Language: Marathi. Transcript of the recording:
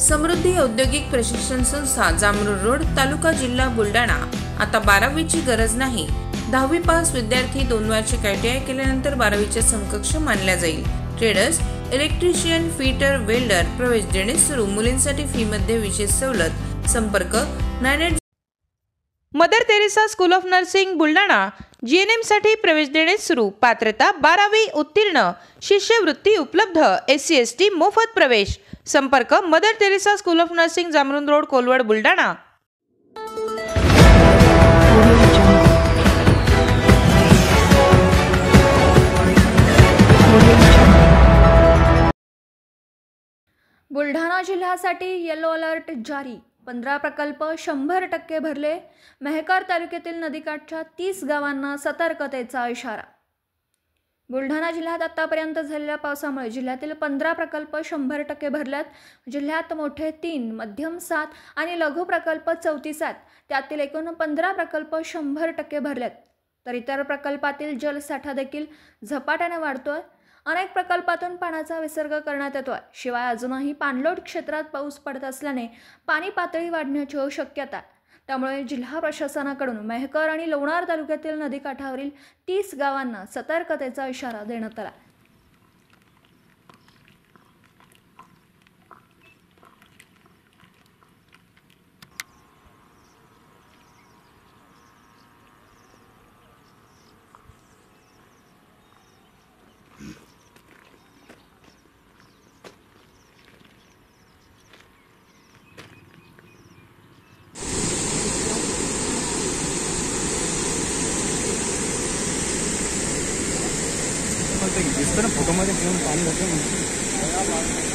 समृद्धी औद्योगिक प्रशिक्षण संस्था जामरुड रोड तालुका जिल्हा बुलढाणा। आता 12वीची गरज नाही। 10वी पास विद्यार्थी 2 वार्षिक ITI केल्यानंतर 12वीच्या समकक्ष मानल्या जाईल। ट्रेडर्स, इलेक्ट्रिशियन, फिटर, वेल्डर प्रवेश देणे सुरू। मुलींसाठी फी मध्ये विशेष सवलत। संपर्क 98 mother Teresa school of nursing Buldhana. GNM साठी प्रवेश देणे सुरू। पात्रता 12वी उत्तीर्ण। शिष्यवृत्ती उपलब्ध। SC ST मोफत प्रवेश। संपर्क Mother Teresa school of nursing Jamrud road Kolwad Buldhana. Buldhana जिल्ह्यासाठी येलो अलर्ट जारी। 15 प्रकल्प 100% भरले। मेहकर तालुक्यातील नदीकाठच्या 30 गावांना सतर्कतेचा इशारा। बुलढाणा जिल्ह्यात आतापर्यंत झालेल्या पावसामुळे जिल्ह्यातील 15 प्रकल्प 100% भरल्यात। जिल्ह्यात मोठे 3, मध्यम 7 आणि लघु प्रकल्प 34 आहेत। त्यातील एकूण 15 प्रकल्प 100% भरल्यात। तर इतर प्रकल्पातील जलसाठा देखील झपाट्याने वाढतोय। अनेक प्रकल्पातून पाण्याचा विसर्ग करण्यात येतोय। शिवाय अजूनही पाणलोट क्षेत्रात पाऊस पडत असल्याने पाणी पातळी वाढण्याची शक्यता आहे। त्यामुळे जिल्हा प्रशासनाकडून मेहकर आणि लोणार तालुक्यातील नदीकाठावरील 30 गावांना सतर्कतेचा इशारा देण्यात आला। फोटो मध्ये घेऊन पाणी होतं